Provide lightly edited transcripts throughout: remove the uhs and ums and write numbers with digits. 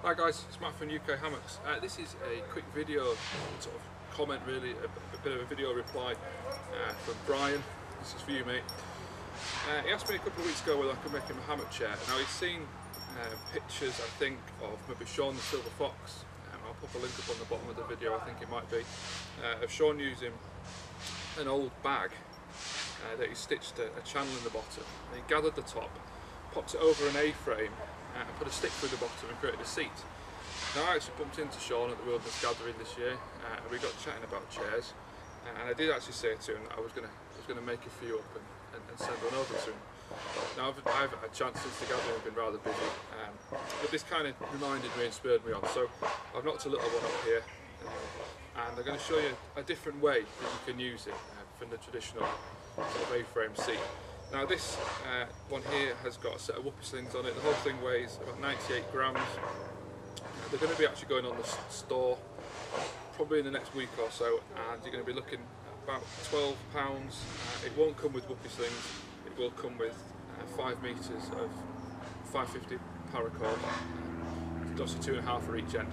Hi guys, it's Matt from UK Hammocks. This is a quick video, sort of comment really, a bit of a video reply from Brian. This is for you, mate. He asked me a couple of weeks ago whether I could make him a hammock chair. Now he's seen pictures, I think, of maybe Sean the Silver Fox. I'll put a link up on the bottom of the video, I think it might be, of Sean using an old bag that he stitched a channel in the bottom. And he gathered the top, popped it over an A-frame, and put a stick through the bottom and created a seat. Now I actually bumped into Sean at the Wilderness Gathering this year, and we got chatting about chairs, and I did actually say to him that I was gonna make a few up and send one over to him. Now I've had a chance since the gathering, I've been rather busy, but this kind of reminded me and spurred me on, so I've knocked a little one up here, and I'm going to show you a different way that you can use it from the traditional sort of A-frame seat. Now this one here has got a set of whoopee slings on it. The whole thing weighs about 98 grams. They're going to be actually going on the store probably in the next week or so, and you're going to be looking at about £12. It won't come with whoopee slings, it will come with 5 metres of 550 paracord, obviously 2.5 for each end.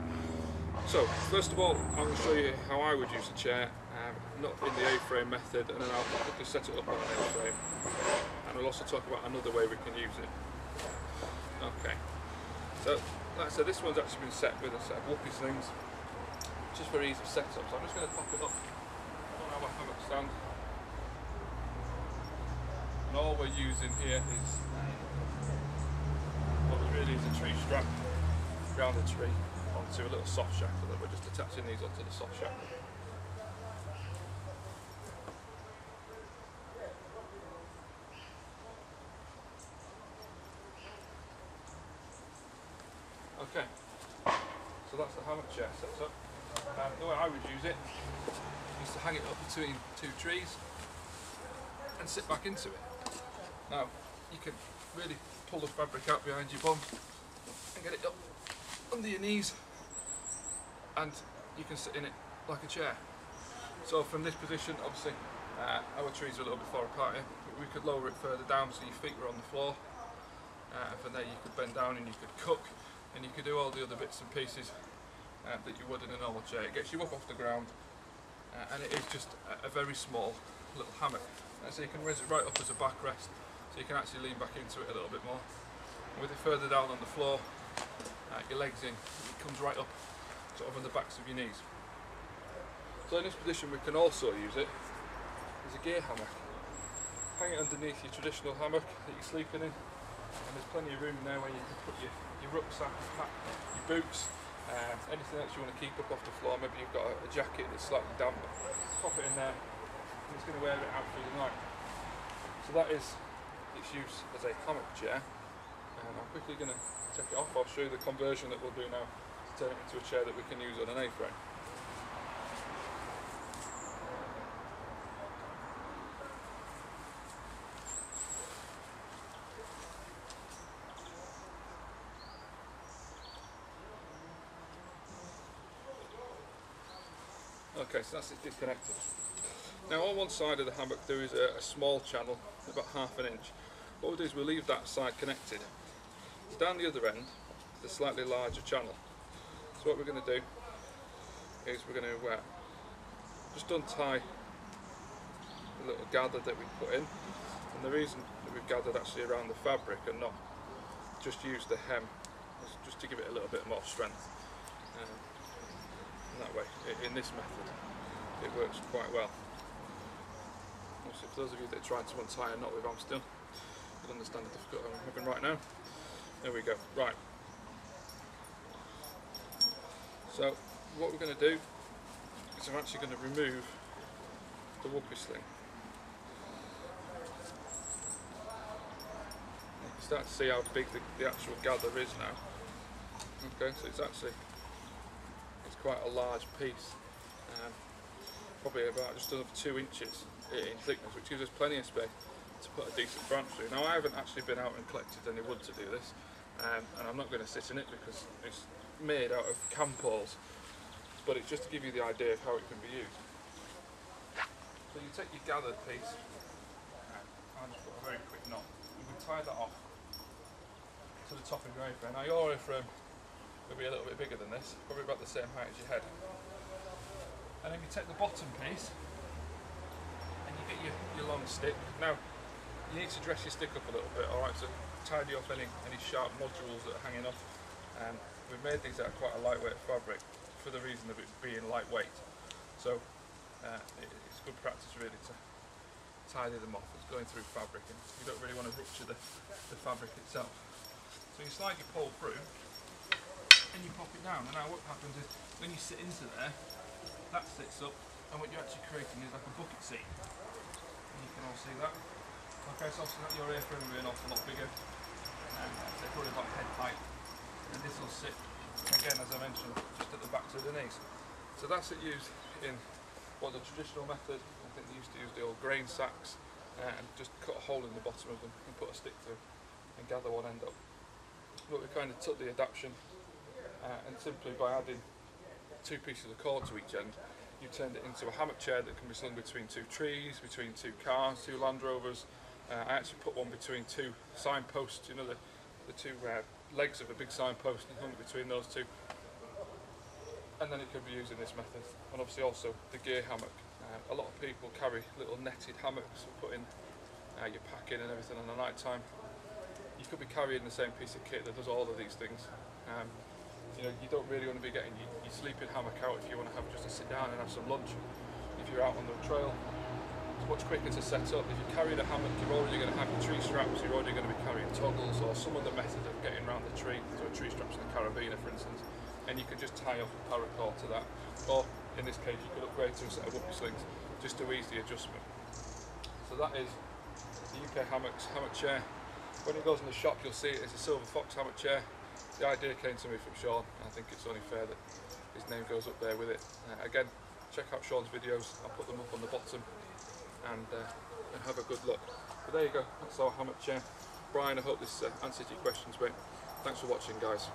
So first of all, I'm going to show you how I would use a chair, not in the A-frame method, and then I'll quickly set it up on an A-frame, and we'll also talk about another way we can use it. Okay, so like I said, this one's actually been set with a set of whoopee slings, just for ease of setup, so I'm just going to pop it up on our hammock stand, and all we're using here is, well, really is a tree strap around the tree onto a little soft shackle, that we're just attaching these onto the soft shackle. Okay, so that's the hammock chair set up. The way I would use it is to hang it up between two trees and sit back into it. Now you can really pull the fabric out behind your bum and get it up under your knees, and you can sit in it like a chair. So from this position, obviously our trees are a little bit far apart here, but we could lower it further down so your feet were on the floor, and from there you could bend down and you could cook, and you could do all the other bits and pieces that you would in a normal chair. It gets you up off the ground, and it is just a very small little hammock, so you can raise it right up as a backrest, so you can actually lean back into it a little bit more. And with it further down on the floor, your legs in, it comes right up sort of on the backs of your knees. So in this position we can also use it as a gear hammock. Hang it underneath your traditional hammock that you're sleeping in, and there's plenty of room there where you can put your rucksack, your hat, your boots, anything else you want to keep up off the floor. Maybe you've got a jacket that's slightly damp, pop it in there and it's going to wear it out through the night. So that is its use as a hammock chair, and I'm quickly going to take it off. I'll show you the conversion that we'll do now to turn it into a chair that we can use on an A-frame. Okay, so that's it disconnected. Now on one side of the hammock there is a small channel, about ½ an inch. What we'll do is we'll leave that side connected. So down the other end, the slightly larger channel. So what we're going to do is we're going to just untie the little gather that we put in, and the reason that we've gathered actually around the fabric and not just use the hem is just to give it a little bit more strength. And that way, in this method, it works quite well. Obviously, for those of you that are trying to untie a knot with arm still, you'll understand the difficulty I'm having right now. There we go. Right. So what we're going to do is I'm actually going to remove the whoopee sling. You can start to see how big the actual gather is now. Okay, so it's quite a large piece, probably about just over 2 inches in thickness, which gives us plenty of space to put a decent branch through. Now I haven't actually been out and collected any wood to do this, and I'm not going to sit in it because it's made out of camp poles, but it's just to give you the idea of how it can be used. So you take your gathered piece and just put a very quick knot. You can tie that off to the top of your A-frame. Now your A-frame maybe a little bit bigger than this, probably about the same height as your head. And then you take the bottom piece and you get your long stick. Now, you need to dress your stick up a little bit, alright, so tidy off any sharp nodules that are hanging off. We've made these out of quite a lightweight fabric for the reason of it being lightweight. So it's good practice really to tidy them off. It's going through fabric and you don't really want to rupture the fabric itself. So you slide your pole through and you pop it down, and now what happens is when you sit into there, that sits up, and what you're actually creating is like a bucket seat. And you can all see that. Okay, so obviously your airframe will be an awful lot bigger, and they're probably about head height, and this will sit, again as I mentioned, just at the back to the knees. So that's it used in what the traditional method. I think they used to use the old grain sacks and just cut a hole in the bottom of them and put a stick through and gather one end up. But we kind of took the adaptation and simply by adding 2 pieces of cord to each end, you turned it into a hammock chair that can be slung between 2 trees, between 2 cars, 2 Land Rovers. I actually put one between 2 signposts, you know, the 2 legs of a big signpost, and hung it between those 2. And then it can be used in this method. And obviously also the gear hammock. A lot of people carry little netted hammocks and put in your packing and everything on the night time. You could be carrying the same piece of kit that does all of these things. You know, you don't really want to be getting your sleeping hammock out if you want to have just to sit down and have some lunch. If you're out on the trail, it's much quicker to set up. If you're carrying a hammock, you're already going to have your tree straps, you're already going to be carrying toggles or some other method of getting around the tree, so a tree straps in a carabiner for instance, and you can just tie off a paracord to that, or in this case you could upgrade to a set of whoopee slings just to ease the adjustment. So that is the UKhammocks hammock chair. When it goes in the shop you'll see it as a Silver Fox hammock chair. The idea came to me from Sean, and I think it's only fair that his name goes up there with it. Again, check out Sean's videos, I'll put them up on the bottom, and have a good look. But there you go, that's our hammock chair. Brian, I hope this answered your questions, mate. Thanks for watching, guys.